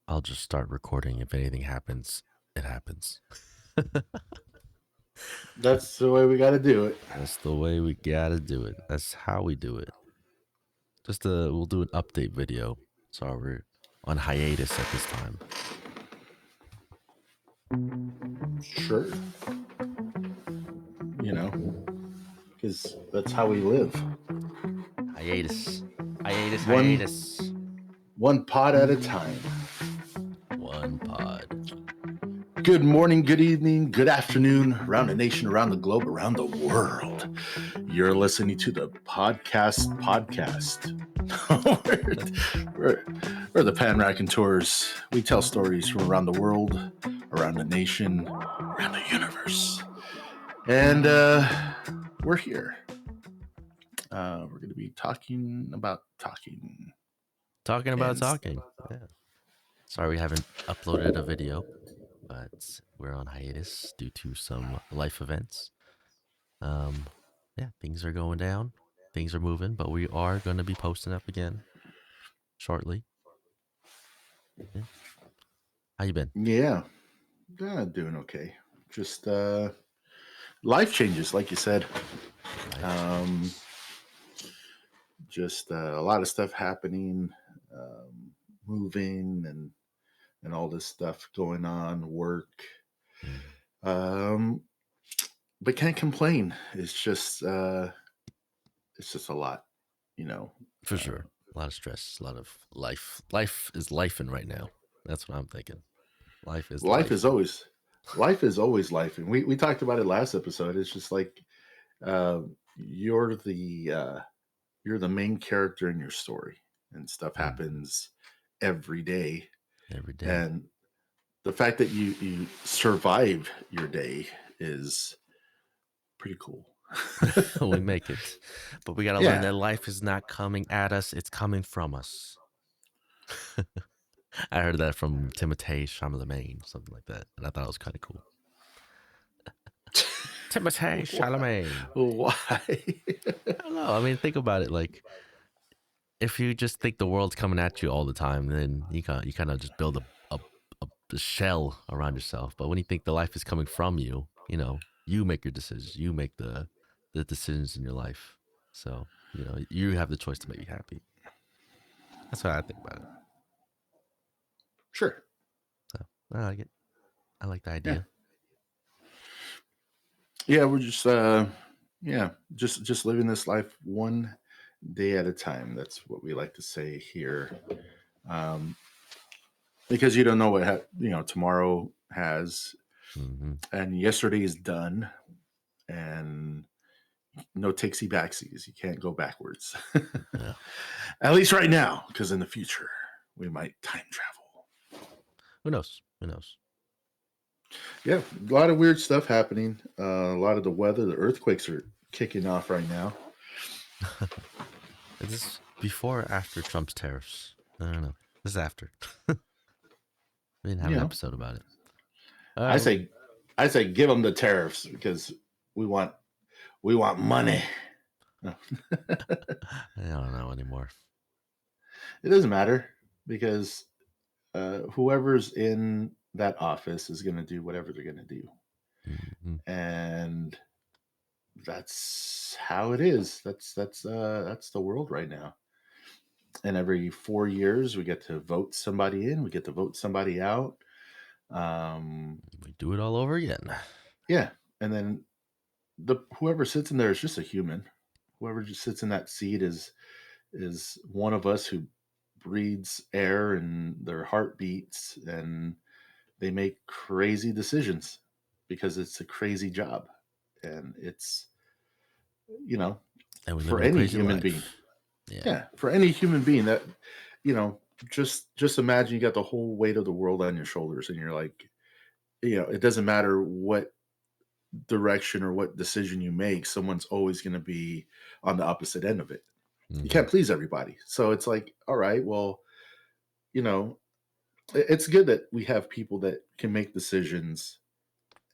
I'll just start recording. If anything happens, it happens. That's the way we got to do it. That's the way we gotta do it. That's how we do it. We'll do an update video. So we're on hiatus at this time. Sure. Because that's how we live. Hiatus. Hiatus, One hiatus. one pod at a time. One pod. Good morning, good evening, good afternoon, around the nation, around the globe, around the world. You're listening to the podcast. we're the PanRaconTeurs. We tell stories from around the world, around the nation, around the universe. And we're here. We're going to be talking about talking. Talking about And talking. Yeah. Sorry we haven't uploaded a video, but we're on hiatus due to some life events. Yeah, things are going down. Things are moving, but we are going to be posting up again shortly. Yeah. How you been? Yeah, doing okay. Just life changes, like you said. Um, just a lot of stuff happening, moving and all this stuff going on, work. Um, but can't complain. It's just a lot, you know. For sure. A lot of stress, a lot of life. Life is lifing right now. That's what I'm thinking. Life is Life life. is always life is always life, and we talked about it last episode. It's just like uh, you're you're the main character in your story, and stuff happens every day. Every day. And the fact that you survive your day is pretty cool. We make it. But we got to learn Yeah, that life is not coming at us, it's coming from us. I heard that from Timothée Chalamet, something like that. And I thought it was kind of cool. Timothée Chalamet. why? I don't know. I mean, think about it. Like, if you just think the world's coming at you all the time, then you kind of just build a shell around yourself. But when you think the life is coming from you, you make your decisions. You make the decisions in your life. So you have the choice to make you happy. That's what I think about it. Sure. So I like it. I like the Yeah. idea. Yeah, we're just living this life one day at a time. That's what we like to say here. Um, because you don't know what tomorrow has, and yesterday is done, and no takesy backsies. You can't go backwards. Yeah. At least right now, because in the future we might time travel. Who knows? Who knows? Yeah, a lot of weird stuff happening. A lot of the weather, the earthquakes are kicking off right now. Is this before or after Trump's tariffs? I don't know. This is after. We didn't have You an know, episode about it. I Well, say, I say, give them the tariffs because we want money. No. I don't know anymore. It doesn't matter because whoever's in that office is going to do whatever they're going to do, and that's how it is. That's the world right now. And every 4 years, we get to vote somebody in. We get to vote somebody out. We do it all over again. Yeah, and then whoever sits in there is just a human. Whoever just sits in that seat is one of us who breathes air and their heart beats, and they make crazy decisions because it's a crazy job, and it's And we live for in a any crazy human being. life. Yeah. Yeah, for any human being that just imagine you got the whole weight of the world on your shoulders, and you're like, it doesn't matter what direction or what decision you make, someone's always going to be on the opposite end of it. You can't please everybody. So it's like, all right, well, it's good that we have people that can make decisions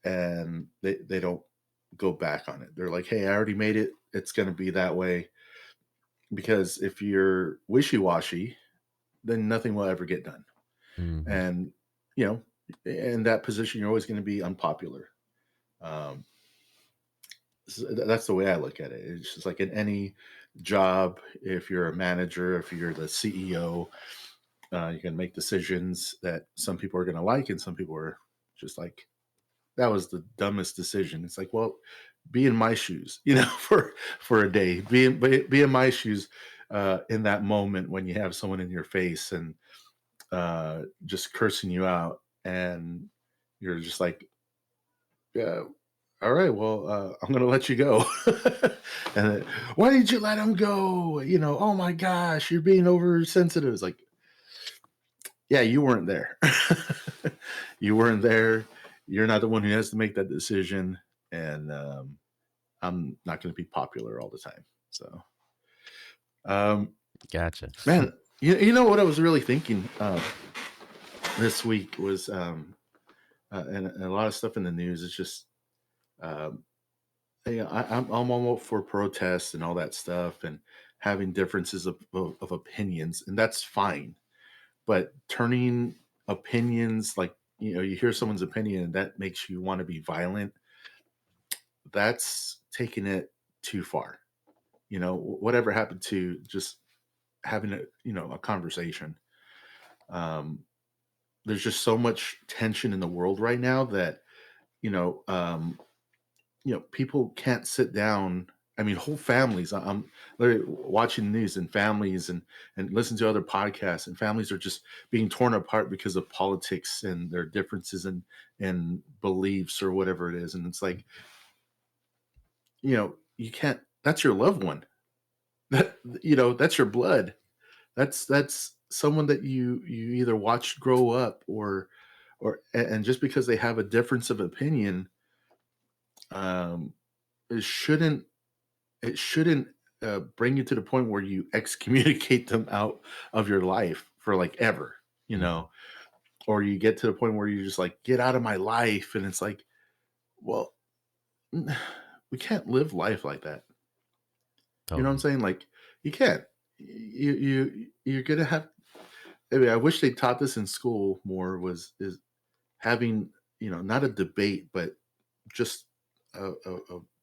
and they don't go back on it. They're like, hey, I already made it. It's going to be that way. Because if you're wishy washy, then nothing will ever get done. Hmm. And, you know, in that position, you're always going to be unpopular. Um, that's the way I look at it. It's just like in any job, if you're a manager, if you're the CEO, you can make decisions that some people are going to like, and some people are just like, that was the dumbest decision. It's like, well, be in my shoes, for a day. Be in my shoes in that moment when you have someone in your face and just cursing you out, and you're just like, yeah, all right, well, I'm gonna let you go. And then, why did you let him go? Oh my gosh, you're being oversensitive. It's like, yeah, you weren't there. You weren't there. You're not the one who has to make that decision. And I'm not going to be popular all the time. So, um, Gotcha. man, you know what I was really thinking this week was, and a lot of stuff in the news is just, um, I'm all for protests and all that stuff and having differences of opinions, and that's fine. But turning opinions, like, you hear someone's opinion and that makes you want to be violent, that's taking it too far. Whatever happened to just having a conversation. um there's just so much tension in the world right now that you know um people can't sit down. I mean, whole families. I'm literally watching the news, and families and listen to other podcasts, and families are just being torn apart because of politics and their differences in beliefs or whatever it is. And it's like, you can't. That's your loved one. That's your blood. That's someone that you either watched grow up, and just because they have a difference of opinion, um, it shouldn't it shouldn't bring you to the point where you excommunicate them out of your life for like ever, you Mhm. know, or you get to the point where you're just like, get out of my life, and it's like, well, we can't live life like that. You know what I'm Totally. saying? Like, you can't. You're gonna have. I mean, I wish they taught this in school more. Was is having, not a debate, but just a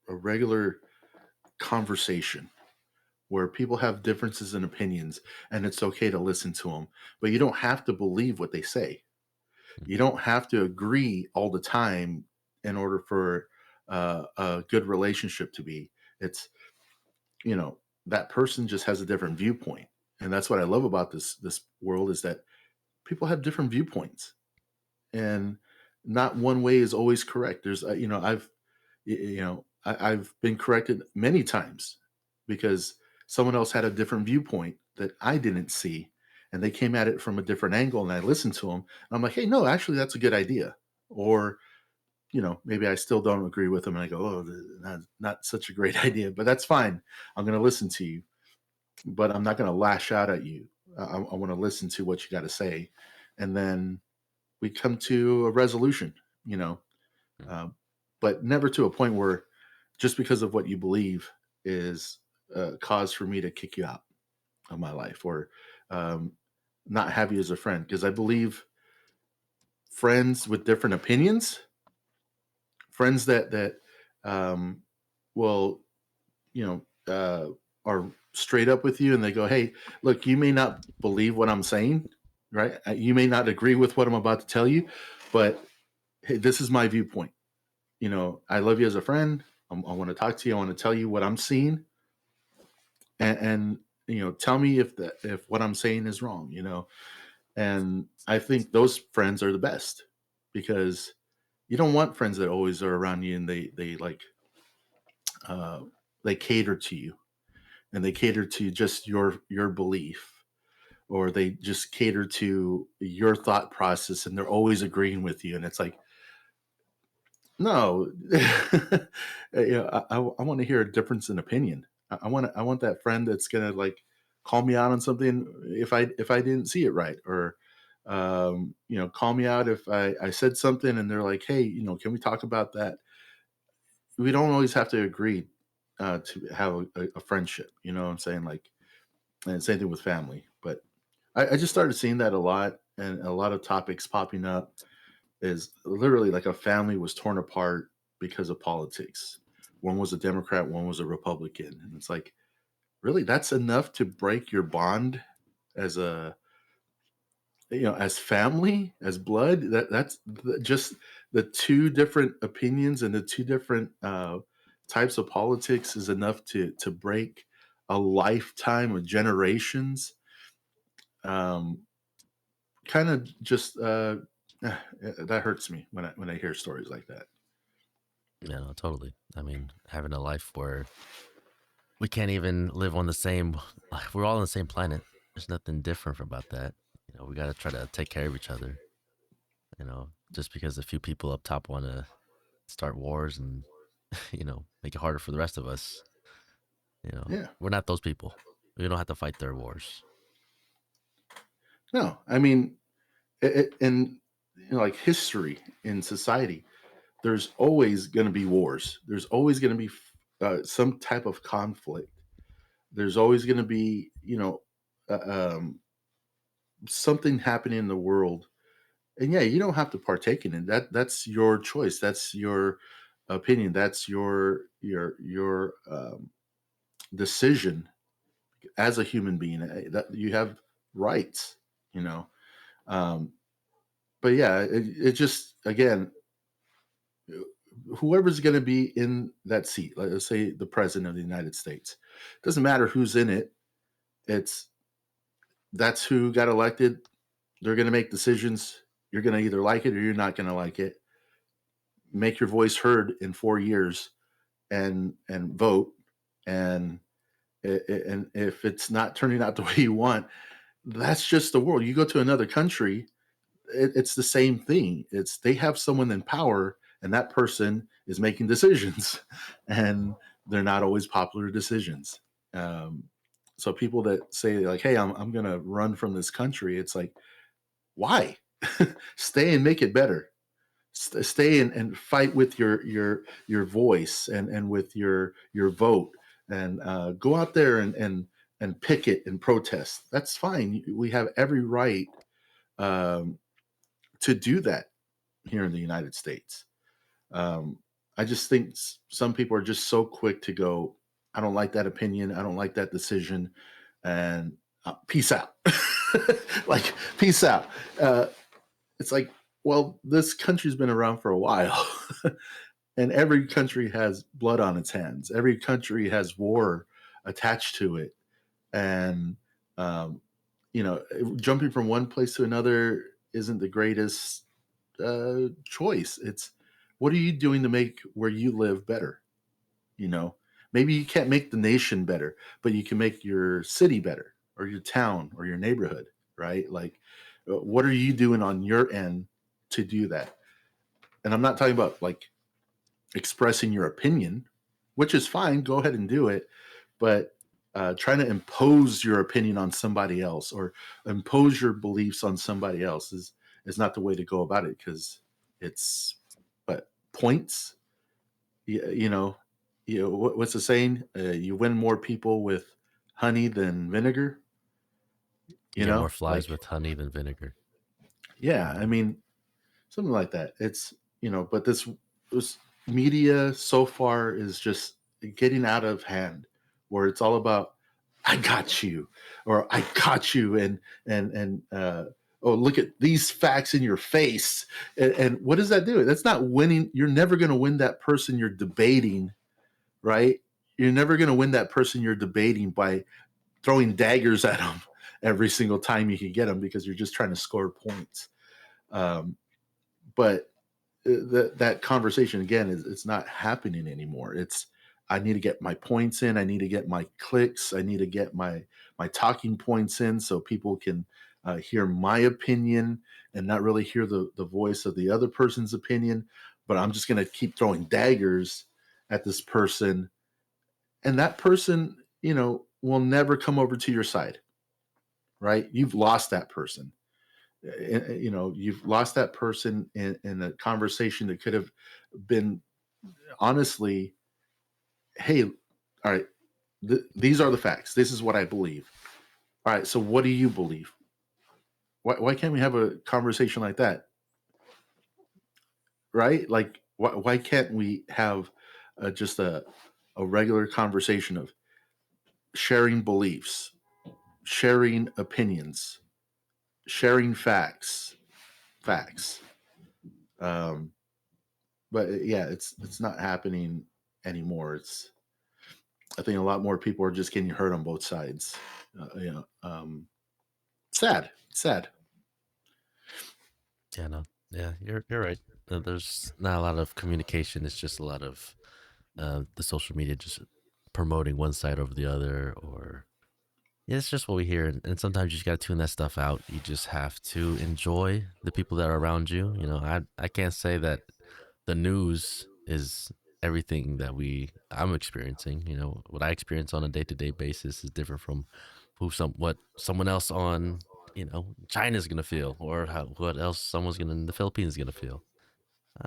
regular conversation where people have differences in opinions, and it's okay to listen to them, but you don't have to believe what they say. Mm. You don't have to agree all the time in order for a good relationship to be. It's, you know that person just has a different viewpoint, and that's what I love about this world, is that people have different viewpoints, and not one way is always correct. There's I've been corrected many times because someone else had a different viewpoint that I didn't see, and they came at it from a different angle, and I listened to them. And I'm like, hey, no, actually, that's a good idea. Or, maybe I still don't agree with them, and I go, oh, not such a great idea, but that's fine. I'm going to listen to you, but I'm not going to lash out at you. I want to listen to what you got to say, and then we come to a resolution. You know, Mm. uh, but never to a point where just because of what you believe is cause for me to kick you out of my life, or um, not have you as a friend. Because I believe friends with different opinions, friends that um, will, you know, are straight up with you, and they go, "Hey, look, you may not believe what I'm saying, right? You may not agree with what I'm about to tell you, but hey, this is my viewpoint. I love you as a friend. I want to talk to you. I want to tell you what I'm seeing, and tell me if what I'm saying is wrong. And I think those friends are the best, because you don't want friends that always are around you, and they like uh, they cater to you, and they cater to just your belief, or they just cater to your thought process, and they're always agreeing with you, and it's like, no. I want to hear a difference in opinion. I want that friend that's gonna like call me out on something if I didn't see it right, or call me out if I said something and they're like, hey, can we talk about that? We don't always have to agree to have a friendship. You know what I'm saying? Like, and same thing with family. But I just started seeing that a lot, and a lot of topics popping up is literally like a family was torn apart because of politics. One was a Democrat, one was a Republican, and it's like, really, that's enough to break your bond as a as family, as blood. Just the two different opinions and the two different types of politics is enough to break a lifetime of generations. Um, kind of just that hurts me when I hear stories like that. Yeah, no, totally. I mean, having a life where we can't even live on the same, we're all on the same planet. There's nothing different about that. We got to try to take care of each other. Just because a few people up top want to start wars and, make it harder for the rest of us, Yeah. we're not those people. We don't have to fight their wars. No, I mean, in like history in society, there's always going to be wars. There's always going to be some type of conflict. There's always going to be, something happening in the world. And yeah, you don't have to partake in it. That's your choice. That's your opinion. That's your decision as a human being. That you have rights. You know. Um, but yeah, it just again, whoever's going to be in that seat, like, let's say the president of the United States, doesn't matter who's in it. It's That's who got elected. They're going to make decisions. You're going to either like it or you're not going to like it. Make your voice heard in 4 years and vote. And and if it's not turning out the way you want, that's just the world. You go to another country, it's the same thing. It's they have someone in power, and that person is making decisions, and they're not always popular decisions. Um, so people that say like, "Hey, I'm going to run from this country," it's like, why? Stay and make it better. Stay and fight with your voice and with your vote, and go out there and picket and protest. That's fine. We have every right um, to do that here in the United States. Um, I just think some people are just so quick to go, I don't like that opinion. I don't like that decision. And peace out. Like, peace out. It's like, well, this country's been around for a while. And every country has blood on its hands. Every country has war attached to it. And, um, jumping from one place to another isn't the greatest choice. It's what are you doing to make where you live better? You know, maybe you can't make the nation better, but you can make your city better or your town or your neighborhood, right? Like, what are you doing on your end to do that? And I'm not talking about like expressing your opinion, which is fine. Go ahead and do it. But trying to impose your opinion on somebody else or impose your beliefs on somebody else is not the way to go about it because it's but points. What's the saying? You win more people with honey than vinegar. You get more flies Like with honey than vinegar. yeah, I mean something like that. But this media so far is just getting out of hand, where it's all about I got you, or I got you, and oh look at these facts in your face, and what does that do? That's not winning. You're never going to win that person you're debating, right? You're never going to win that person you're debating by throwing daggers at them every single time you can get them because you're just trying to score points. Um, but that conversation again is it's not happening anymore. It's I need to get my points in. I need to get my clicks. I need to get my talking points in so people can hear my opinion and not really hear the voice of the other person's opinion. But I'm just going to keep throwing daggers at this person, and that person, will never come over to your side. Right? You've lost that person. You've lost that person in a conversation that could have been honestly, hey, all right, these are the facts. This is what I believe. All right, so what do you believe? Why can't we have a conversation like that, right? Like, why can't we have just a regular conversation of sharing beliefs, sharing opinions, sharing facts. Um, but yeah, it's not happening anymore. It's I think a lot more people are just getting hurt on both sides. Sad, sad. Yeah, no, yeah, you're right. There's not a lot of communication. It's just a lot of the social media just promoting one side over the other, or yeah, it's just what we hear. And sometimes you just got to tune that stuff out. You just have to enjoy the people that are around you. You know, I can't say that the news is everything that I'm experiencing. You know, what I experience on a day to day basis is different from what someone else on China's gonna feel, or what else someone's gonna in the Philippines is gonna feel.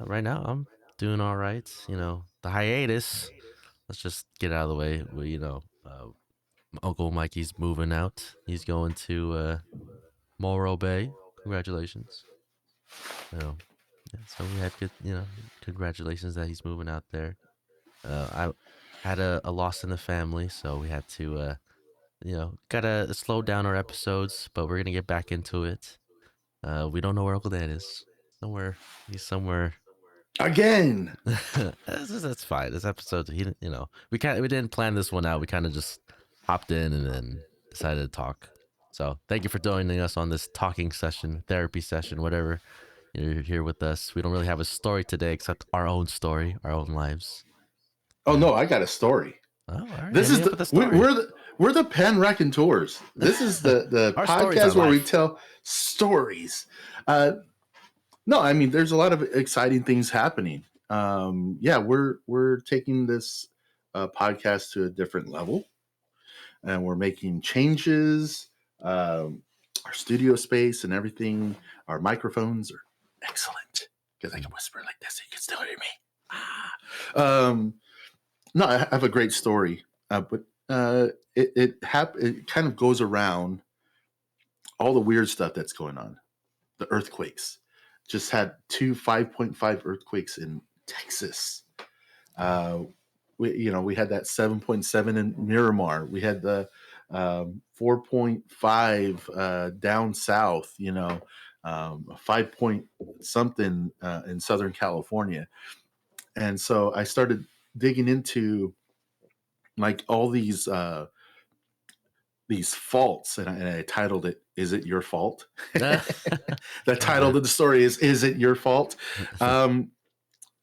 Right now, I'm doing all right. You know, the hiatus. Let's just get out of the way. Uncle Mikey's moving out. He's going to Morro Bay. Congratulations. Oh, yeah, so we had congratulations that he's moving out there. I had a loss in the family, so we had to, gotta slow down our episodes, but we're gonna get back into it. We don't know where Uncle Dan is. Somewhere, he's somewhere. Again. That's fine. This episode, we didn't plan this one out. We kind of just hopped in and then decided to talk. So thank you for joining us on this talking session, therapy session, whatever. You're here with us. We don't really have a story today except our own story, our own lives. Oh no, I got a story. Oh, all right. This Hit me is up with a the story. we're the PanRaconTeurs. This is the Our stories are podcast where we life. tell stories. No, I mean there's a lot of exciting things happening. Yeah, we're taking this podcast to a different level, and we're making changes. Um, our studio space and everything. Our microphones are excellent because I can whisper like this, so you can still hear me. Um, no, I have a great story, but it kind of goes around all the weird stuff that's going on. The earthquakes. Just had two 5.5 earthquakes in Texas. Uh, we had that 7.7 in Miramar. We had the 4.5 down south. 5 point something in Southern California. And so I started digging into like all these faults, and I titled it "Is It Your Fault?" The title Okay. of the story is it your fault?"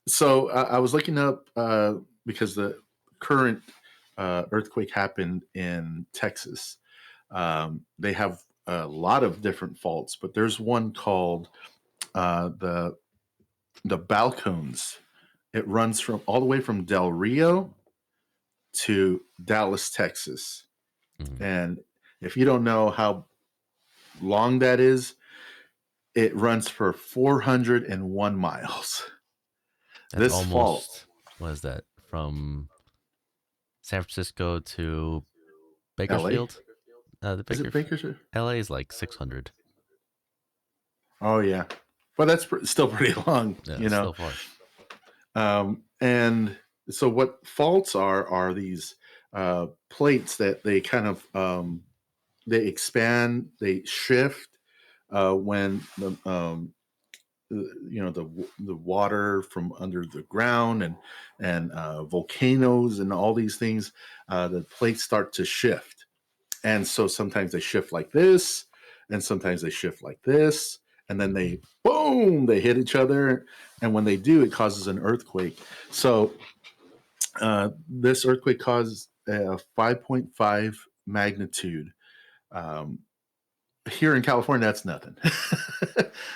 So I was looking up because the current earthquake happened in Texas. They have a lot of different faults, but there's one called the Balcones. It runs from all the way from Del Rio to Dallas, Texas. Mhm. And if you don't know how long that is, it runs for 401 miles. That's This fault, almost, what is that, from San Francisco to LA, Bakersfield? The is it Bakersfield? LA is like 600. Oh yeah, but that's still pretty long, Yeah, you it's know. still far. And so what faults are these plates that they kind of they expand, they shift when the water from under the ground and volcanoes and all these things, the plates start to shift, and so sometimes they shift like this, and sometimes they shift like this, and then they boom, they hit each other, and when they do, it causes an earthquake. So this earthquake caused a 5.5 magnitude. Um, Here in California, that's nothing.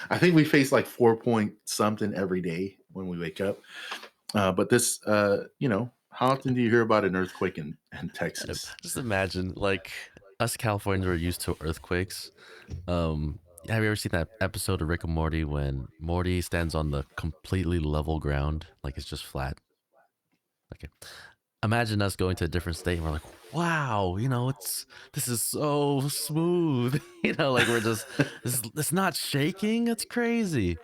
I think we face like 4 point something every day when we wake up. But this, how often do you hear about an earthquake in Texas? Just imagine, like, us Californians are used to earthquakes. Have you ever seen that episode of Rick and Morty when Morty stands on the completely level ground, like it's just flat? Okay. imagine us going to a different state and we're like, wow, this is so smooth. Like we're just it's not shaking. It's crazy.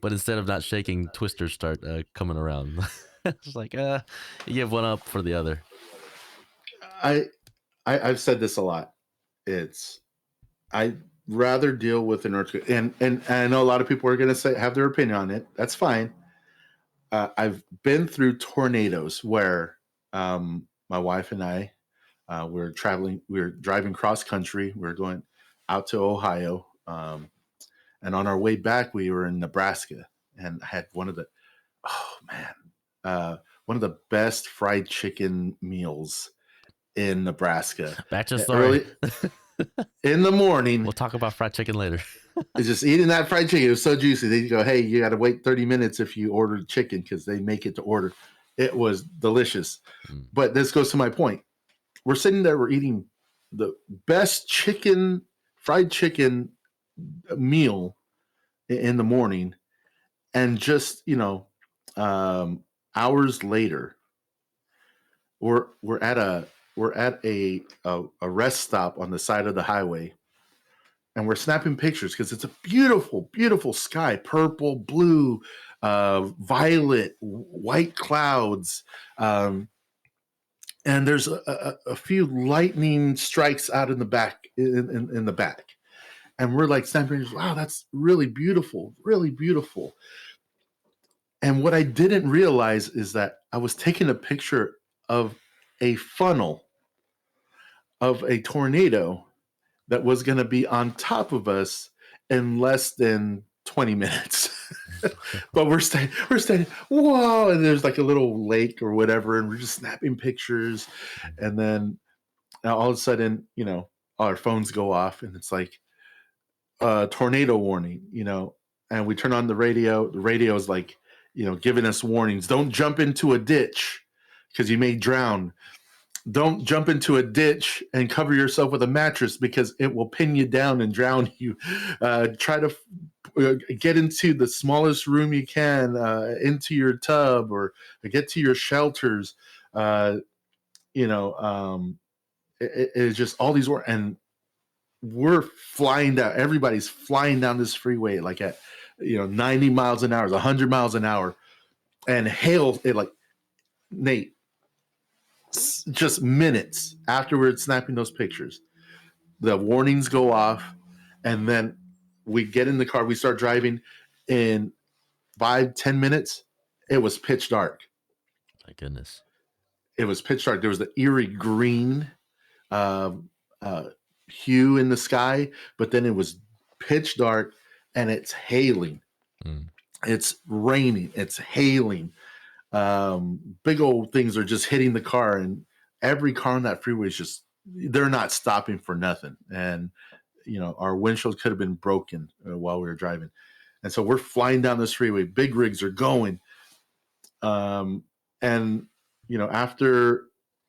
But instead of not shaking, twisters start coming around. It's like you give one up for the other. I, I've said this a lot. It's I rather deal with an earthquake, and I know a lot of people are going to say have their opinion on it. That's fine. I've been through tornadoes where my wife and I we're traveling. We're driving cross country. We're going out to Ohio, and on our way back, we were in Nebraska, and I had oh man, one of the best fried chicken meals in Nebraska. Back to the story. Early in the morning, We'll talk about fried chicken later. it's just eating that fried chicken. It was so juicy. They go, "Hey, you got to wait 30 minutes if you order chicken because they make it to order." It was delicious. Mm. But this goes to my point. We're sitting there, we're eating the best fried chicken meal in the morning, and just hours later, we're at a rest stop on the side of the highway, and we're snapping pictures because it's a beautiful, beautiful sky, purple, blue, violet, white clouds. And there's a few lightning strikes out in the back, in the back, and we're like snapping pictures. Wow, that's really beautiful, really beautiful. And what I didn't realize is that I was taking a picture of a funnel of a tornado that was going to be on top of us in less than 20 minutes. But we're standing, whoa, and there's like a little lake or whatever, and we're just snapping pictures. And then all of a sudden, our phones go off, and it's like tornado warning, and we turn on the radio. The radio is like, giving us warnings. Don't jump into a ditch because you may drown. Don't jump into a ditch and cover yourself with a mattress because it will pin you down and drown you. Try to get into the smallest room you can, into your tub, or get to your shelters. It's just all these and we're flying down. Everybody's flying down this freeway like at 90 miles an hour, 100 miles an hour, and hail it like Nate. Just minutes after we're snapping those pictures, the warnings go off, and then we get in the car. We start driving. In 5-10 minutes, it was pitch dark. My goodness. It was pitch dark. There was the eerie green uh, uh, hue in the sky, but then it was pitch dark, and it's hailing. Mm. It's raining. It's hailing. Big old things are just hitting the car, and every car on that freeway is just, they're not stopping for nothing. And our windshield could have been broken while we were driving. And so we're flying down this freeway. Big rigs are going. And after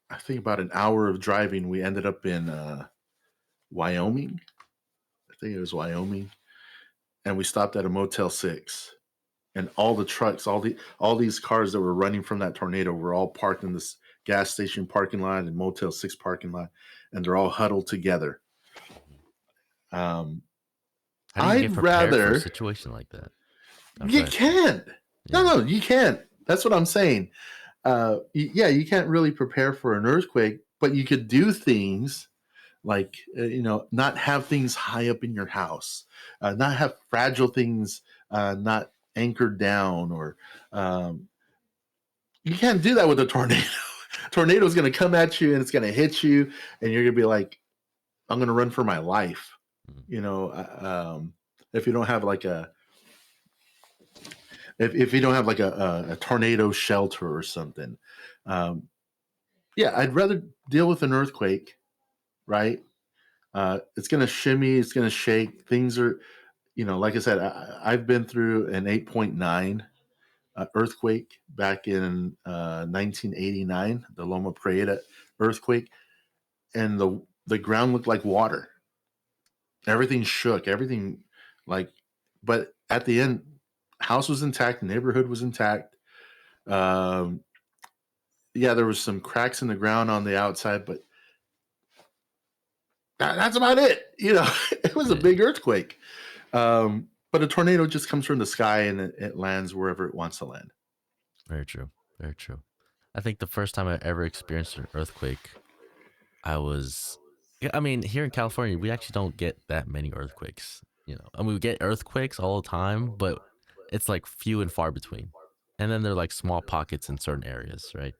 I think about an hour of driving, we ended up in Wyoming. I think it was Wyoming. And we stopped at a Motel 6. And all the trucks, all these cars that were running from that tornado were all parked in this gas station parking lot and Motel 6 parking lot, and they're all huddled together. How do you get prepared for a rather situation like that? you can't. Yeah. No, you can't. That's what I'm saying. You can't really prepare for an earthquake, but you could do things like not have things high up in your house, not have fragile things not anchored down, or you can't do that with a tornado. Tornado is going to come at you and it's going to hit you, and you're going to be like, I'm going to run for my life. Mm. If you don't have like if you don't have like a tornado shelter or something, I'd rather deal with an earthquake, right? It's going to shimmy, it's going to shake. Things are, like I said, I've been through an 8.9 earthquake back in 1989, the Loma Prieta earthquake, and the ground looked like water. Everything shook, everything like, but at the end, house was intact, neighborhood was intact. Um, yeah, there was some cracks in the ground on the outside, but that's about it. It was a Yeah, big earthquake. But a tornado just comes from the sky and it lands wherever it wants to land. very true. Very true. I think the first time I ever experienced an earthquake, I was, yeah, I mean, here in California, we actually don't get that many earthquakes. I mean, we get earthquakes all the time, but it's like few and far between. And then they're like small pockets in certain areas, right?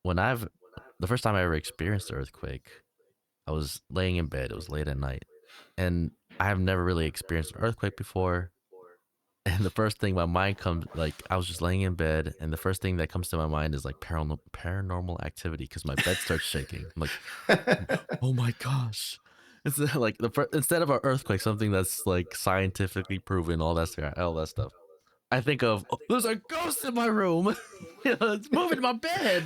When I've, the first time I ever experienced an earthquake, I was laying in bed. It was late at night. And I have never really experienced an earthquake before. And the first thing my mind comes, like, I was just laying in bed, and the first thing that comes to my mind is like paranormal activity because my bed starts shaking. I'm like, oh my gosh. It's like instead of an earthquake, something that's like scientifically proven, all that stuff. I think of, oh, there's a ghost in my room. It's moving my bed.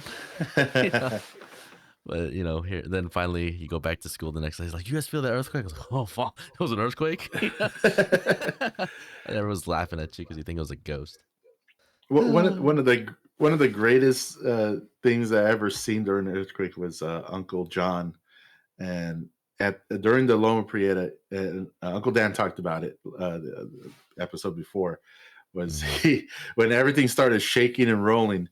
you know, but here then finally you go back to school the next day. He's like, "You guys feel that earthquake?" I was like, "Oh fuck, it was an earthquake." And everyone's laughing at you because you think it was a ghost. Wha- one of one of the one of the greatest things I ever seen during an earthquake was Uncle John, and at during the Loma Prieta, and Uncle Dan talked about it the episode before. Was Mhm. he when everything started shaking and rolling?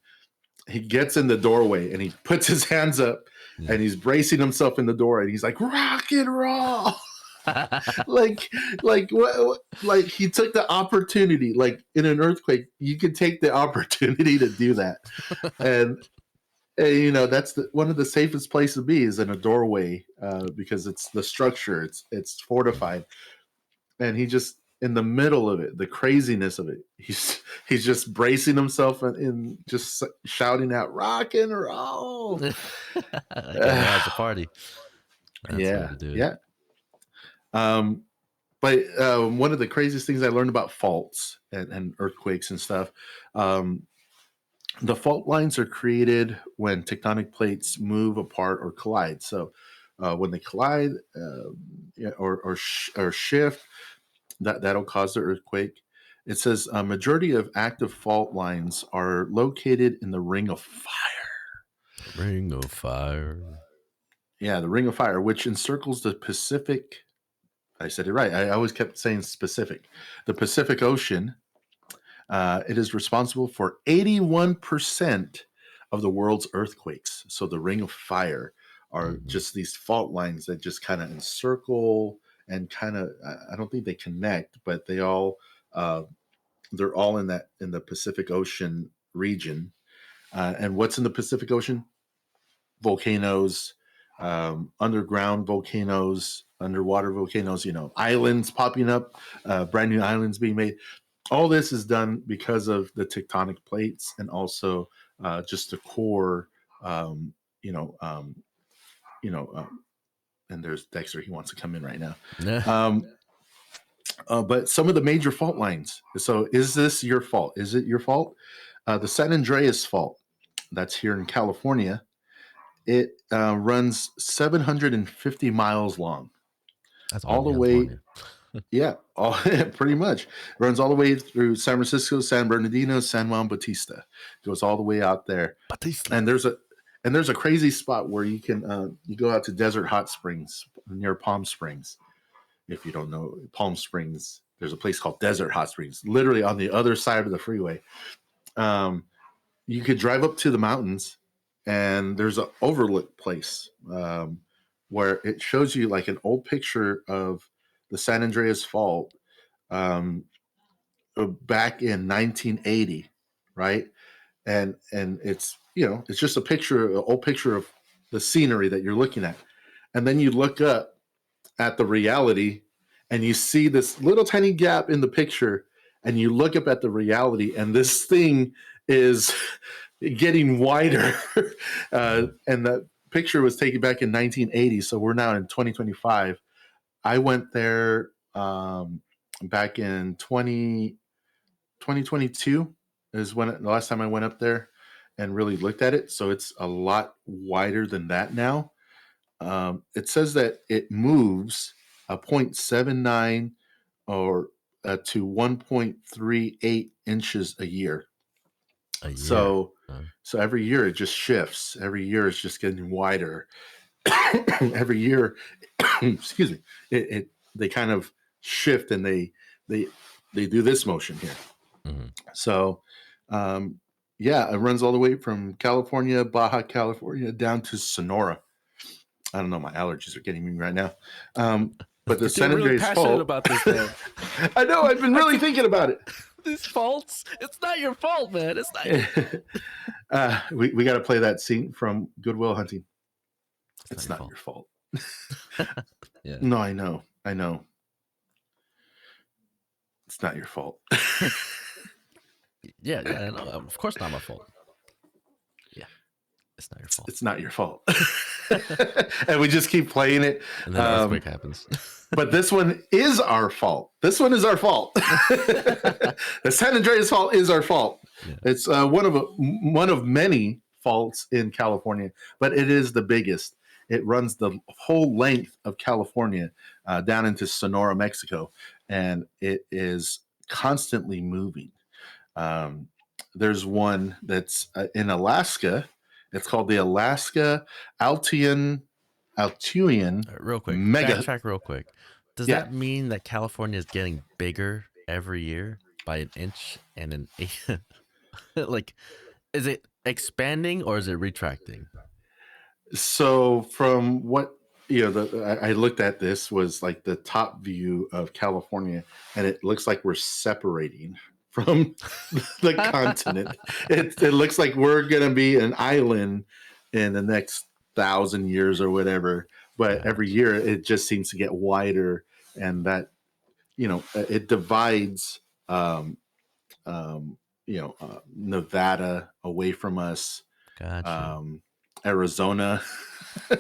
He gets in the doorway and he puts his hands up Yeah. and he's bracing himself in the door and he's like rock and roll. like like he took the opportunity, like in an earthquake you could take the opportunity to do that. And that's one of the safest places to be is in a doorway, because it's the structure, it's fortified, and he just in the middle of it, the craziness of it, he's just bracing himself and just shouting out rock and roll. I guy know how to party. That's the way Yeah, to do it. yeah. um but one of the craziest things I learned about faults and earthquakes and stuff, um, the fault lines are created when tectonic plates move apart or collide. So when they collide, yeah, or shift, that'll cause the earthquake. It says a majority of active fault lines are located in the Ring of Fire. Ring of fire. Yeah, the Ring of Fire, which encircles the Pacific. I said it right. I always kept saying specific. The Pacific Ocean. It is responsible for 81% of the world's earthquakes. So the Ring of Fire are Hmm. just these fault lines that just kind of encircle and kind of, I don't think they connect, but uh, they're all in the Pacific Ocean region. And what's in the Pacific Ocean? Volcanoes, underground volcanoes, underwater volcanoes. Islands popping up, brand new islands being made. All this is done because of the tectonic plates and also just the core. Um, you know, um, you know, and there's Dexter. He wants to come in right now. Yeah. Um, but some of the major fault lines. So, is this your fault? Is it your fault? The San Andreas Fault, that's here in California. It runs 750 miles long, That's all all in the way. California. Yeah, all pretty much runs all the way through San Francisco, San Bernardino, San Juan Bautista. Goes all the way out there, Batisla. and there's a crazy spot where you go out to Desert Hot Springs near Palm Springs. If you don't know Palm Springs, there's a place called Desert Hot Springs, literally on the other side of the freeway. Um, you could drive up to the mountains, and there's an overlook place, where it shows you like an old picture of the San Andreas Fault, um, back in 1980, right? And it's just a picture, an old picture of the scenery that you're looking at, and then you look up at the reality, and you see this little tiny gap in the picture, and you look up at the reality, and this thing is getting wider. Mhm. And the picture was taken back in 1980, so we're now in 2025. I went there back in 2022 is the last time I went up there and really looked at it. So it's a lot wider than that now. It says that it moves a 0.79 or to 1.38 inches a year. A year. So So every year it just shifts. Every year it's just getting wider. Every year, excuse me, they kind of shift and they do this motion here. Mm-hmm. So, yeah, it runs all the way from California, Baja California, down to Sonora. I don't know. My allergies are getting me right now. But the San You're really Andreas passionate Fault. about this, man. I know. I've been really thinking about it. These faults, it's not your fault, man. It's not your fault. We got to play that scene from Good Will Hunting. It's not your fault. Yeah. No, I know. It's not your fault. Yeah, I know. Of course not my fault. Yeah. It's not your fault. It's not your fault. And we just keep playing it. And then an earthquake happens. But this one is our fault. This one is our fault. The San Andreas Fault is our fault. Yeah. It's one of many faults in California, but it is the biggest. It runs the whole length of California down into Sonora, Mexico, and it is constantly moving. There's one that's in Alaska. It's called the Alaska Altoian real quick. Backtrack real quick. Does that mean that California is getting bigger every year by an inch and an eighth? Like, is it expanding or is it retracting? So from what I looked at, this was like the top view of California, and it looks like we're separating from the continent. It looks like we're going to be an island in the next 1,000 years or whatever. But every year it just seems to get wider, and that, it divides, Nevada away from us. Gotcha. Arizona. See,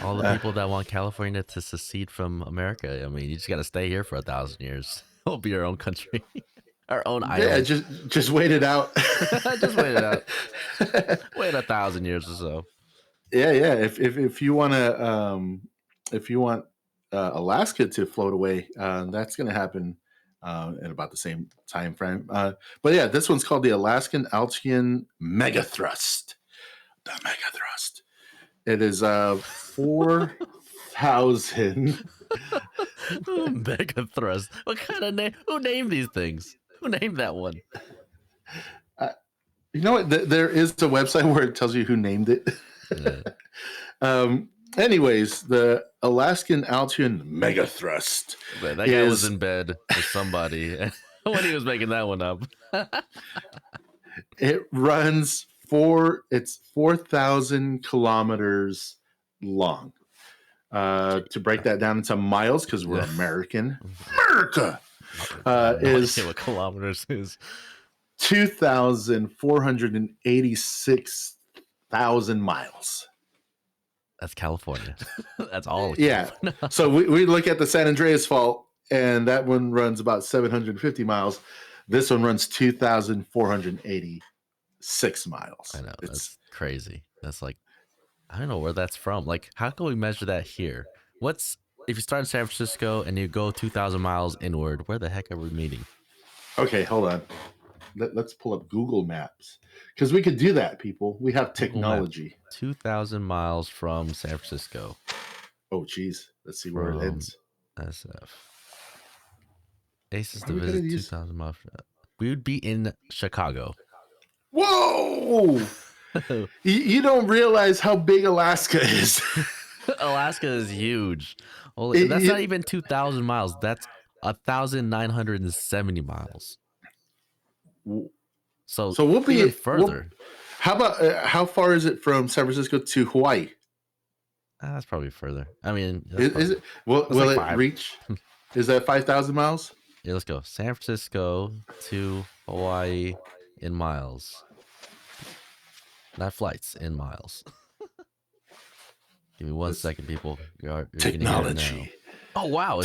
all the people that want California to secede from America. I mean, you just got to stay here for 1,000 years. It'll be our own country. Our own island. Yeah, just wait it out. Just wait it out. Wait 1,000 years or so. Yeah. If you want to, Alaska to float away, that's going to happen in about the same time frame. But yeah, this one's called the Alaskan Altoian Megathrust. The Megathrust. It is 4,000. Megathrust. What kind of name? Who named these things? Who named that one? You know what? There is a website where it tells you who named it. Yeah. Anyways, the Alaskan Altoian Megathrust. That guy was in bed with somebody when he was making that one up. It runs it's 4,000 kilometers long. To break that down into miles, because we're American. America is what kilometers is 2,486,000 miles. That's California. That's all. Yeah. So we look at the San Andreas Fault, and that one runs about 750 miles. This one runs 2,486 miles. I know. That's crazy. That's like, I don't know where that's from. Like, how can we measure that here? If you start in San Francisco and you go 2,000 miles inward, where the heck are we meeting? Okay, hold on. Let's pull up Google Maps, because we could do that, people. We have technology. 2,000 miles from San Francisco. Oh, geez. Let's see where it ends. SF. Aces to visit 2,000 miles. We would be in Chicago. Whoa! You don't realize how big Alaska is. Alaska is huge. That's not even 2,000 miles. That's 1,970 miles. So we'll be even further. How about how far is it from San Francisco to Hawaii? That's probably further. I mean, is it? Will it reach? Is that 5,000 miles? Yeah, let's go. San Francisco to Hawaii in miles. Not flights, in miles. Give me 1 second, people. You're technology. Oh, wow.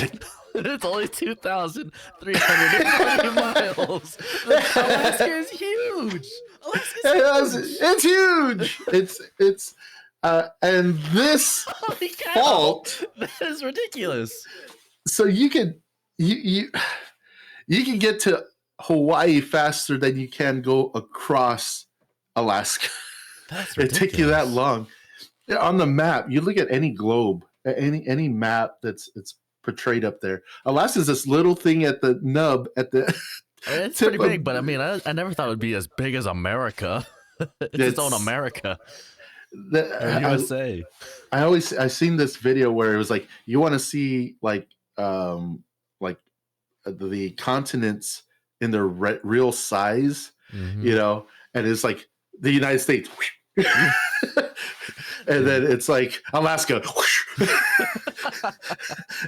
It's only 2,340 miles. Alaska is huge. It's huge. It's and this fault. That is ridiculous. So you can get to Hawaii faster than you can go across Alaska. That's It took you that ridiculous. long. Yeah, on the map, you look at any globe, any map that's it's portrayed up there. Alaska's this little thing at the nub at the I mean, it's pretty tip of big, but I mean, I never thought it would be as big as America. It's its own it's America or the, USA. I seen this video where it was like you want to see like the continents in their real size, Mm-hmm. you know, and it's like the United States. Yeah. And Yeah. then it's like Alaska,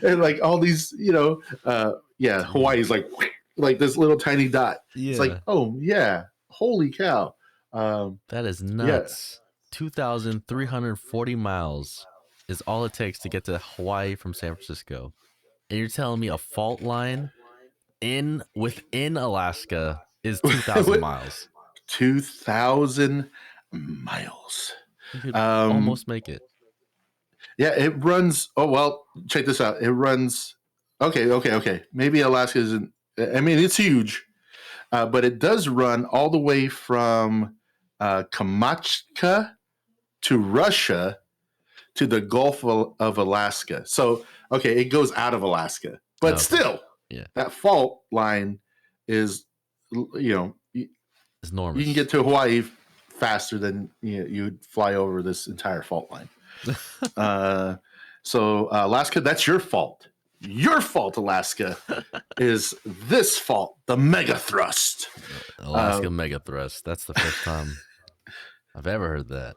and like all these, yeah, Yeah. Hawaii's like this little tiny dot. It's like, Yeah. oh yeah, holy cow, um, That is yeah. nuts. 2,340 miles is all it takes to get to Hawaii from San Francisco. And you're telling me a fault line in within Alaska is 2,000 miles. 2,000 miles. You could Um, almost make it. yeah, it runs. Oh well, check this out. It runs. Okay. Maybe Alaska isn't. I mean, it's huge, but it does run all the way from Kamchatka to Russia to the Gulf of Alaska. So, okay, it goes out of Alaska, but Okay. still, Yeah. that fault line is, you It's can enormous. get to Hawaii faster than you'd fly over this entire fault line. Uh, so, Alaska, that's your fault. Your fault, Alaska, is this fault, the mega thrust. Alaska mega thrust. That's the first time I've ever heard that.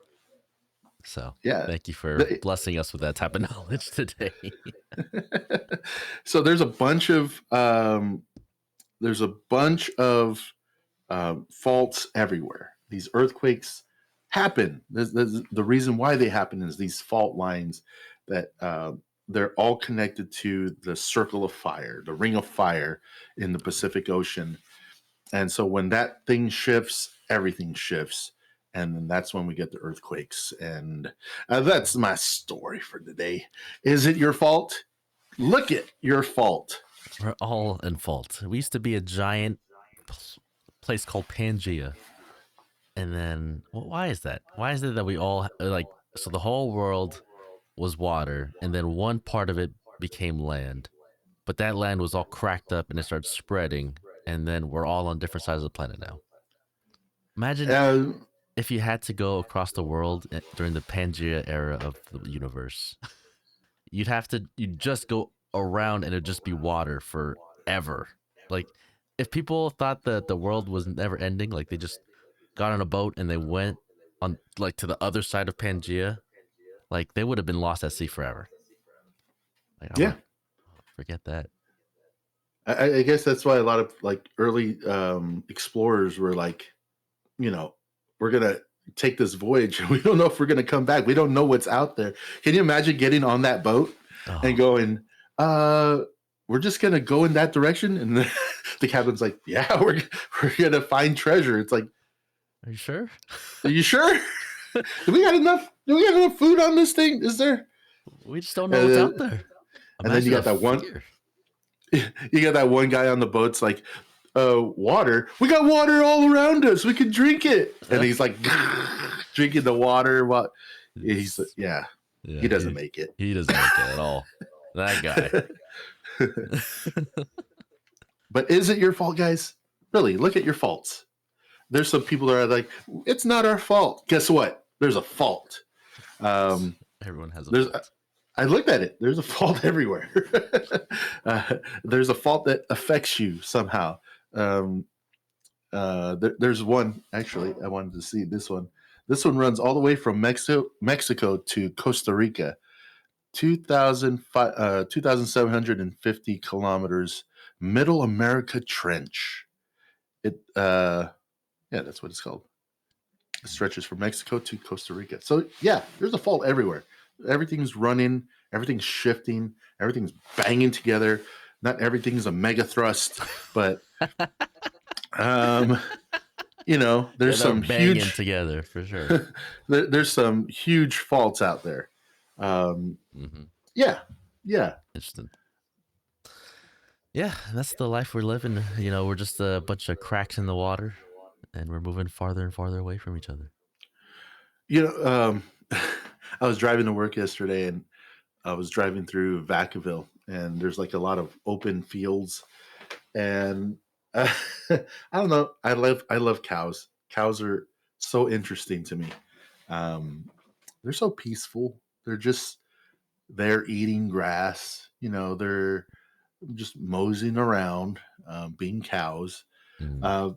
So Yeah. thank you for blessing us with that type of knowledge today. So there's a bunch of faults everywhere. These earthquakes happen. The reason why they happen is these fault lines that they're all connected to the circle of fire, the ring of fire in the Pacific Ocean. And so when that thing shifts, everything shifts. And then that's when we get the earthquakes. And that's my story for today. Is it your fault? Look at your fault. We're all in fault. We used to be a giant place called Pangea. And then, well, why is that? Why is it that we all like, so the whole world was water, and then one part of it became land, but that land was all cracked up and it started spreading, and then we're all on different sides of the planet now. Imagine Uh, if you had to go across the world during the Pangea era of the universe. You'd just go around and it'd just be water forever. Like, if people thought that the world was never ending, like they just got on a boat and they went on like to the other side of Pangea, like they would have been lost at sea forever. Like I yeah. would forget that. I guess that's why a lot of like early explorers were like, we're gonna take this voyage and we don't know if we're gonna come back. We don't know what's out there. Can you imagine getting on that boat and Oh, going, we're just gonna go in that direction? And the captain's like, yeah, we're gonna find treasure. It's like, are you sure? are you sure? Do we got enough food on this thing? Is there? We just don't know And what's out then, there. and then you Imagine the got that one fear. you got that one guy on the boat's like, water. We got water all around us. We can drink it. And he's like drinking the water while yeah, Yeah, he doesn't make it. he doesn't make it at all. That guy. But is it your fault, guys? Really, look at your faults. There's some people that are like, it's not our fault. Guess what? There's a fault. Fault. Um, Everyone has a there's fault. I looked at it. There's a fault everywhere. There's a fault that affects you somehow. Um, there's one actually. I wanted to see this one. This one runs all the way from Mexico to Costa Rica, 2,750 kilometers, Middle America Trench. It, yeah, that's what it's called. It stretches from Mexico to Costa Rica. So yeah, there's a fault everywhere. Everything's running, everything's shifting, everything's banging together. Not everything's a mega thrust, but um, Yeah, there's they're some banging huge together for sure. there's some huge faults out there. Mm-hmm. Yeah, yeah, Interesting. Yeah, that's the life we're living. You know, we're just a bunch of cracks in the water, and we're moving farther and farther away from each other. You know, I was driving to work yesterday, and I was driving through Vacaville, and there's like a lot of open fields, and I don't know. I love cows. Cows are so interesting to me. Um, they're so peaceful. They're eating grass. They're just moseying around, being cows. Mm. Uh,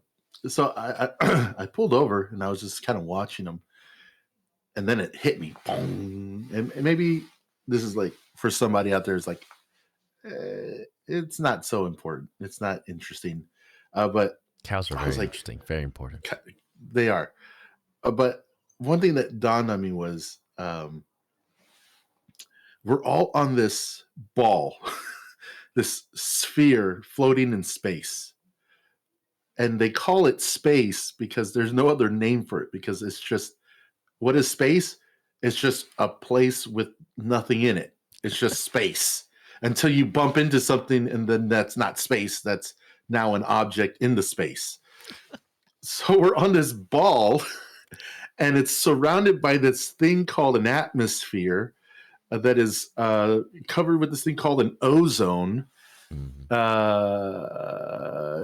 so I pulled over and I was just kind of watching them, and then it hit me, boom. And maybe this is like for somebody out there, it's like it's not so important. It's not interesting, but Cows are I was very like, interesting, very important. they are. But one thing that dawned on me was we're all on this ball, this sphere floating in space. And they call it space because there's no other name for it, because it's just, what is space? It's just a place with nothing in it. It's just space until you bump into something, and then that's not space. That's now an object in the space. So we're on this ball, and it's surrounded by this thing called an atmosphere that is covered with this thing called an ozone, Mm-hmm.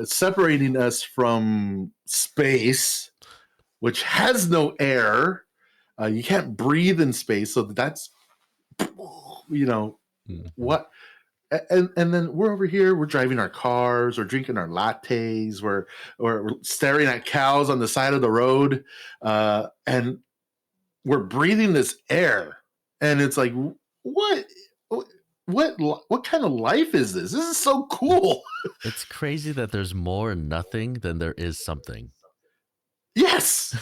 separating us from space, which has no air. You can't breathe in space, so that's Mm-hmm. what. And then we're over here. We're driving our cars, or drinking our lattes. We're staring at cows on the side of the road, and we're breathing this air. And it's like, what, what kind of life is this? This is so cool. It's crazy that there's more nothing than there is something. Yes,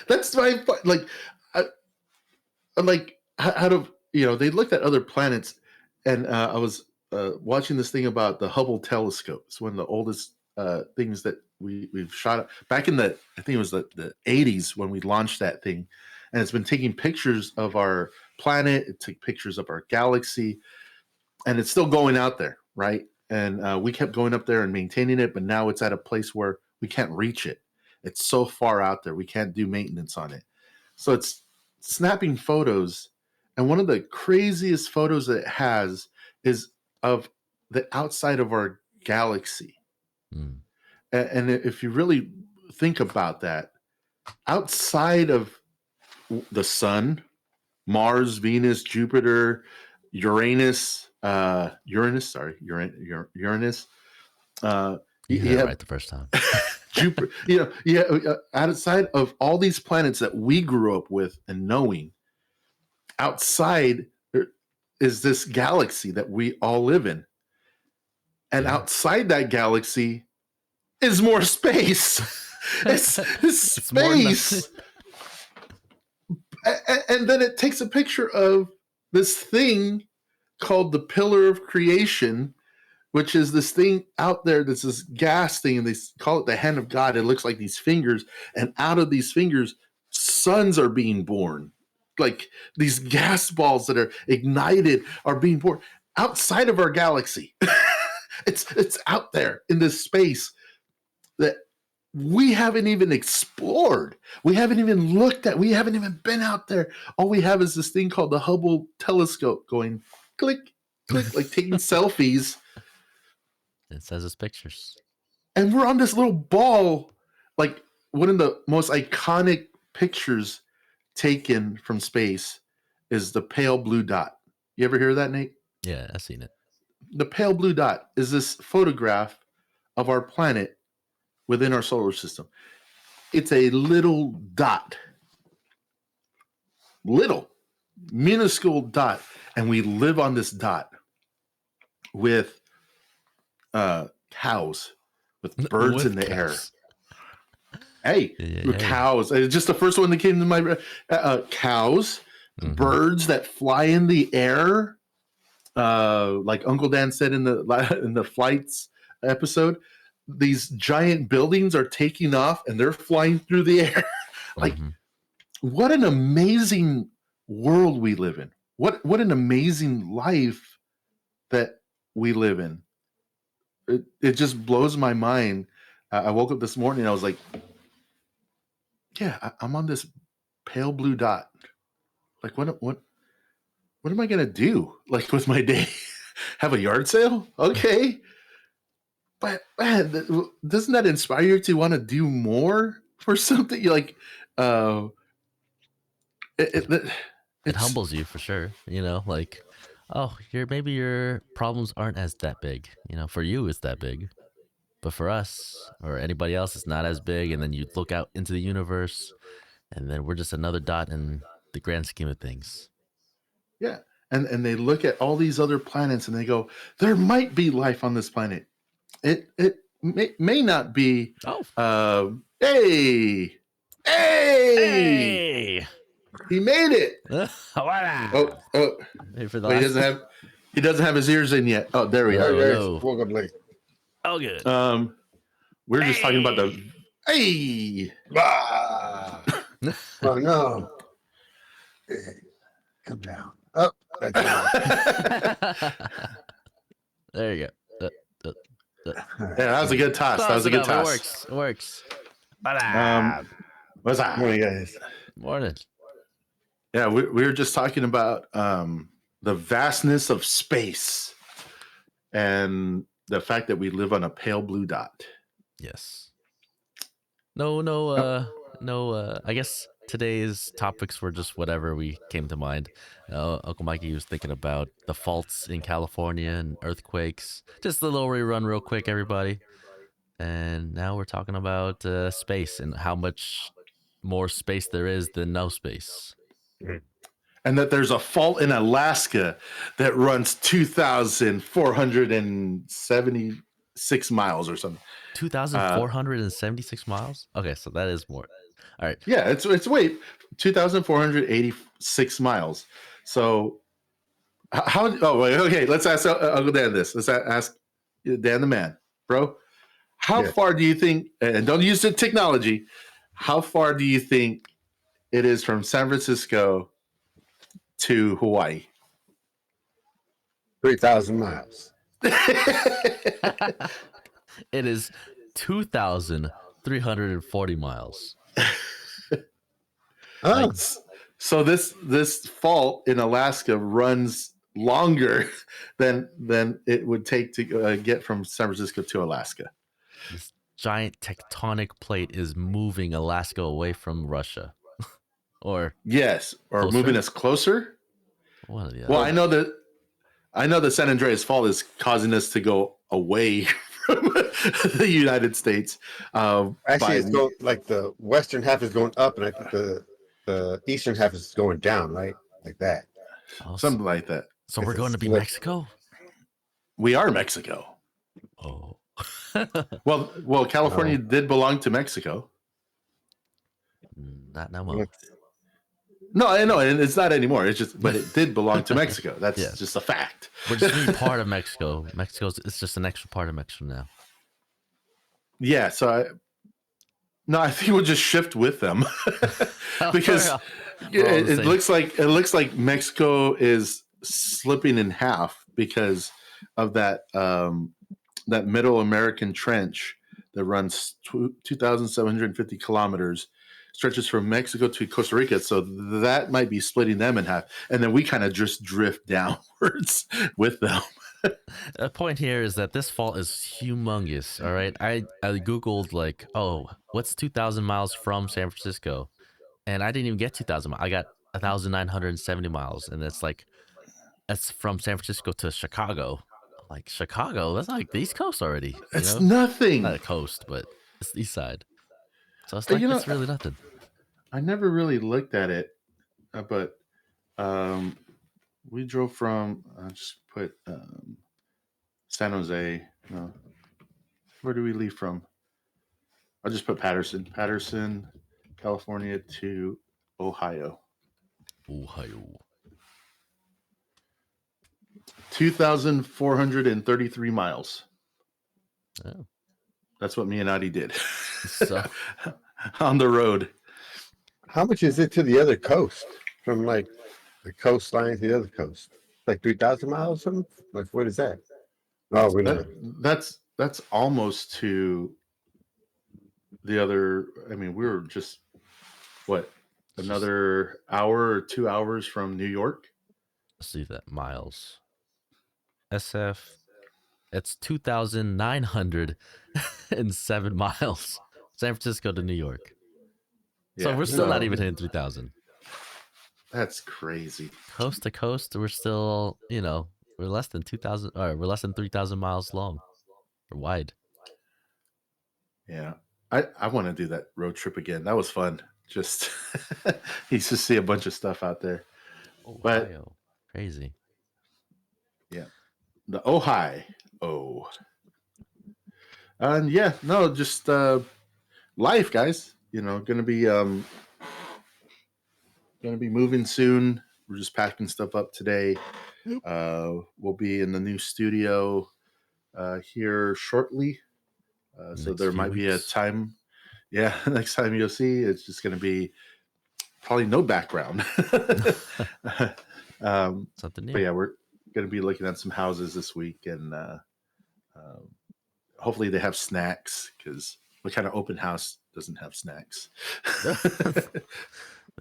that's my like. I, like out of they looked at other planets, and I was watching this thing about the Hubble telescope. It's one of the oldest things that we've shot back in the, I think it was the 80s when we launched that thing, and it's been taking pictures of our planet. It took pictures of our galaxy, and it's still going out there, right? And we kept going up there and maintaining it, but now it's at a place where we can't reach it. It's so far out there, we can't do maintenance on it. So it's snapping photos, and one of the craziest photos that it has is of the outside of our galaxy. Mm. And if you really think about that, outside of the sun, Mars, Venus, Jupiter, Uranus. You had You that have right the first time. Jupiter. Yeah. Outside of all these planets that we grew up with and knowing, outside there is this galaxy that we all live in, and Yeah. outside that galaxy is more space. it's It's more nothing. space. And then it takes a picture of this thing called the Pillar of Creation, which is this thing out there that's this gas thing, and they call it the hand of God. It looks like these fingers, and out of these fingers, suns are being born. Like these gas balls that are ignited are being born outside of our galaxy. It's out there in this space that we haven't even explored. We haven't even looked at. We haven't even been out there. All we have is this thing called the Hubble telescope going click, click, like taking selfies. It says it's pictures. And we're on this little ball. Like one of the most iconic pictures taken from space is the pale blue dot. You ever hear that, Nate? Yeah, I've seen it. The pale blue dot is this photograph of our planet within our solar system. It's a little dot, little, minuscule dot, and we live on this dot with cows, with birds in With the air. cows. Hey, Yeah. cows. It's just the first one that came to my cows, Mm-hmm. birds that fly in the air. Like Uncle Dan said in the flights episode, these giant buildings are taking off and they're flying through the air. Like, Mm-hmm. what an amazing world we live in. What an amazing life that we live in. It just blows my mind. I woke up this morning and I was like, yeah, I'm on this pale blue dot. Like, what am I gonna do? Like with my day? Have a yard sale? Okay, but man, doesn't that inspire you to want to do more for something? You like, uh, it, It it's humbles you for sure. Like, oh, maybe your problems aren't as that big. For you it's that big, but for us or anybody else, it's not as big. And then you look out into the universe, and then we're just another dot in the grand scheme of things. yeah, and they look at all these other planets and they go, there might be life on this planet. It may not be. Oh, Hey, hey, hey! he made it. Voila! Oh, Wait for the wait, last. he doesn't have his ears in yet. Oh, there we There are. you Hello. go. Welcome late. Oh, good. We're just talking about the Hey! hey. Ah! Oh no! Hey, come down. Oh, that's There you go. Yeah, that was a good toss. That was a good toss. It works. Voila! What's that? morning, guys. Morning. Yeah, we were just talking about the vastness of space and the fact that we live on a pale blue dot. Yes. No. I guess today's topics were just whatever we came to mind. Uncle Mikey was thinking about the faults in California and earthquakes. Just a little rerun, real quick, everybody. And now we're talking about space and how much more space there is than no space. And that there's a fault in Alaska that runs 2,476 miles or something. 2,476 miles? Okay, so that is more. All right. Yeah, it's 2,486 miles. So how? Oh, wait, okay. Let's ask Uncle Dan this. Let's ask Dan the man, bro. How far do you think? And don't use the technology. How far do you think it is from San Francisco to Hawaii? 3,000 miles. It is 2,340 miles. Oh, So this fault in Alaska runs longer than it would take to get from San Francisco to Alaska. This giant tectonic plate is moving Alaska away from Russia. Or yes, or closer? moving us closer. One of the Well, other. I know the San Andreas Fault is causing us to go away from the United States. actually, it's going like the western half is going up, and I think the eastern half is going down, right? Like that. Oh, something like that. so we're going to be split. Mexico? We are Mexico. Oh. Well, California did belong to Mexico. Not no more. No, I know, and it's not anymore. It's just, but it did belong to Mexico. That's Yeah. just a fact. We're just being part of Mexico. It's just an extra part of Mexico now. Yeah, so I think we'll just shift with them because it looks like Mexico is slipping in half because of that that Middle American trench that runs 2,750 kilometers, stretches from Mexico to Costa Rica. So that might be splitting them in half, and then we kind of just drift downwards with them. The point here is that this fault is humongous. All right, I googled like, oh, what's 2,000 miles from San Francisco, and I didn't even get 2,000 miles. I got 1,970 miles, and it's like that's from San Francisco to Chicago. Like Chicago, that's like the East Coast already. It's nothing. Not a coast, but it's the East Side. So it's like it's really nothing. I never really looked at it, but we drove from. I just put San Jose. No, where do we leave from? I'll just put Patterson, California to Ohio. 2,433 miles. Oh. That's what me and Adi did. So on the road. How much is it to the other coast? From like the coastline to the other coast? Like 3,000 miles or something? Like what is that? Oh, we know. That's almost to the other. I mean, we were just what, It's just, another hour or 2 hours from New York? let's see that miles. SF, it's 2,907 miles. San Francisco to New York. So Yeah, we're still not so even hitting 3,000. that's crazy. Coast to coast, we're still, we're less than 2,000, or we're less than 3,000 miles long or wide. Yeah, I want to do that road trip again. That was fun. Just used to see a bunch of stuff out there. But Ohio, crazy. yeah, the Ohio. And yeah, no, just life, guys. Gonna be moving soon. We're just packing stuff up today. Yep. We'll be in the new studio here shortly. So Next there few might be a weeks. time. Yeah, next time you'll see, it's just going to be probably no background. Something But new. yeah, we're going to be looking at some houses this week, and hopefully they have snacks, because what kind of open house doesn't have snacks?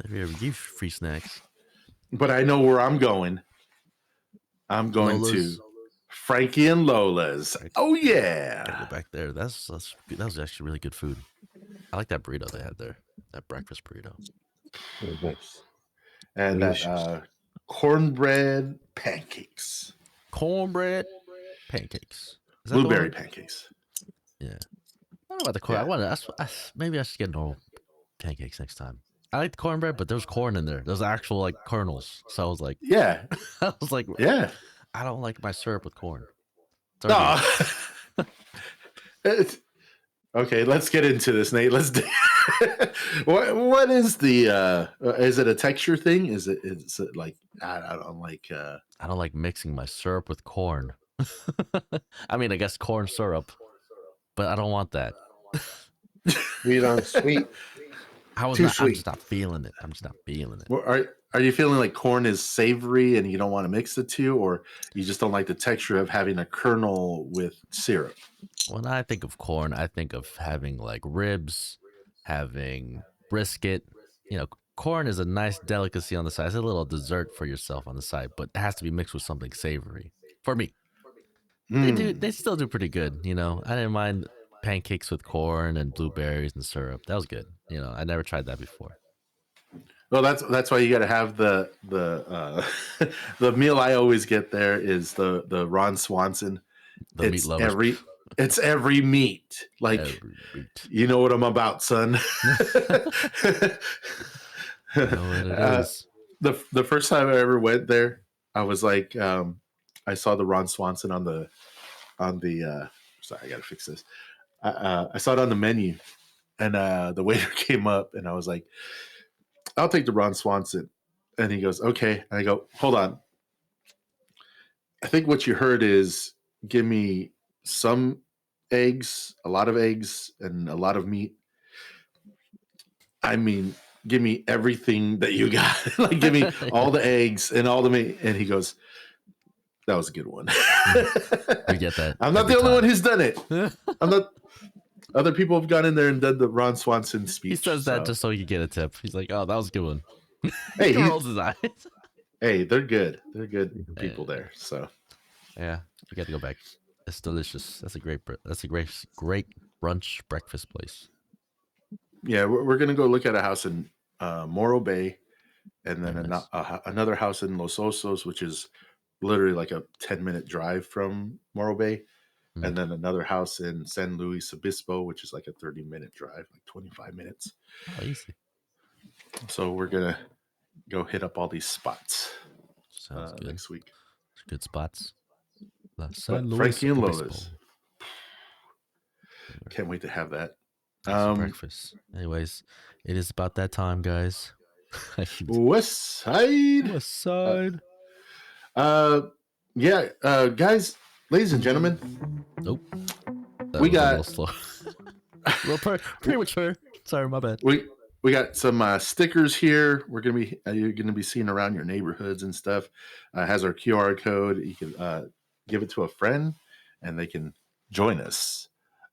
Maybe ever give free snacks. But I know where I'm going. I'm going Lola's. to Frankie and Lola's. Oh Gotta yeah. go back there. That was actually really good food. I like that burrito they had there. That breakfast burrito. Oh, nice. And that Delicious. cornbread pancakes. Cornbread pancakes. Is that the Blueberry one? pancakes. Yeah. I don't know about the corn. Yeah. Maybe I should get normal pancakes next time. I like the cornbread, but there's corn in there. There's actual like kernels. So I was like, Yeah. Yeah. I don't like my syrup with corn. It's already No. Okay, let's get into this, Nate. Let's do what is the is it a texture thing? Is it like I don't like I don't like mixing my syrup with corn. I mean, I guess corn syrup, but I don't want that. Sweet on sweet. I'm Too just sweet. not feeling it. I'm just not feeling it. Are you feeling like corn is savory and you don't want to mix the two, or you just don't like the texture of having a kernel with syrup? When I think of corn, I think of having like ribs, having brisket. Corn is a nice delicacy on the side. It's a little dessert for yourself on the side, but it has to be mixed with something savory. For me, they still do pretty good. I didn't mind pancakes with corn and blueberries and syrup. That was good. I never tried that before. Well, that's why you got to have the the meal I always get there is the Ron Swanson. The meat It's lovers. every meat. Like, Every meat. you know what I'm about, son. You know what it is. The first time I ever went there, I was like, I saw the Ron Swanson on the sorry, I gotta fix this. I saw it on the menu, and the waiter came up, and I was like, I'll take the Ron Swanson. And he goes, okay. And I go, hold on. I think what you heard is give me some eggs, a lot of eggs, and a lot of meat. I mean, give me everything that you got. Like, give me all the eggs and all the meat. And he goes, that was a good one. We get that. I'm not the only one who's done it. I'm not. Other people have gone in there and done the Ron Swanson speech. He says that just so you get a tip. He's like, "Oh, that was a good one." Hey, he rolls his eyes. Hey, they're good. They're good people there. So yeah, you got to go back. It's delicious. That's a great brunch breakfast place. Yeah, we're gonna go look at a house in Morro Bay, and then Nice. another house in Los Osos, which is literally like a 10-minute drive from Morro Bay, and then another house in San Luis Obispo, which is like a 30-minute drive, like 25 minutes. Oh, easy. So we're gonna go hit up all these spots. Sounds good. Next week. Good spots. San Luis Frankie and Lola's. Can't wait to have that. Breakfast. Anyways, it is about that time, guys. West Side. Yeah, guys, ladies and gentlemen. Nope. We got a little slow. A little premature. Sorry, my bad. We got some stickers here. You're gonna be seeing around your neighborhoods and stuff. Has our QR code. You can give it to a friend, and they can join us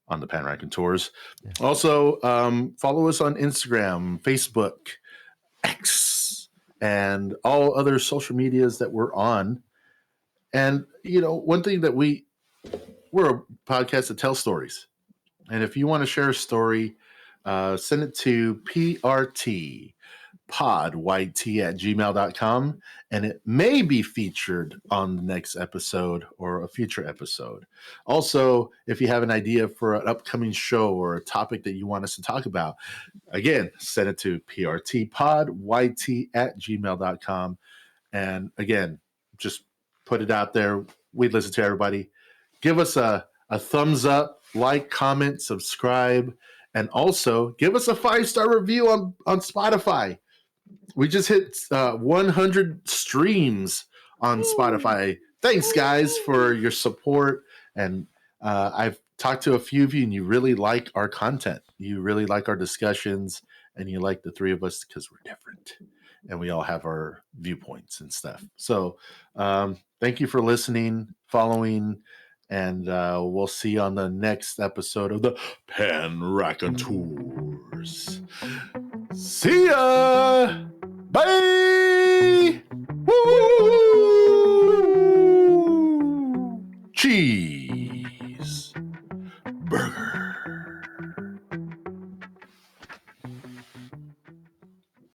on the PanRaconTeurs. Yeah. Also, follow us on Instagram, Facebook, X, and all other social medias that we're on. And, one thing that we're a podcast that tells stories. And if you want to share a story, send it to PRT podyt@gmail.com, and it may be featured on the next episode or a future episode. Also, if you have an idea for an upcoming show or a topic that you want us to talk about, again, send it to prtpodyt@gmail.com. And again, just put it out there. We listen to everybody. Give us a thumbs up, like, comment, subscribe, and also give us a 5-star review on Spotify. We just hit 100 streams on Spotify. Thanks, guys, for your support. And I've talked to a few of you, and you really like our content. You really like our discussions, and you like the three of us because we're different, and we all have our viewpoints and stuff. So thank you for listening, following, and we'll see you on the next episode of the PanRaconTeurs. See ya! Bye! Woo! Cheese!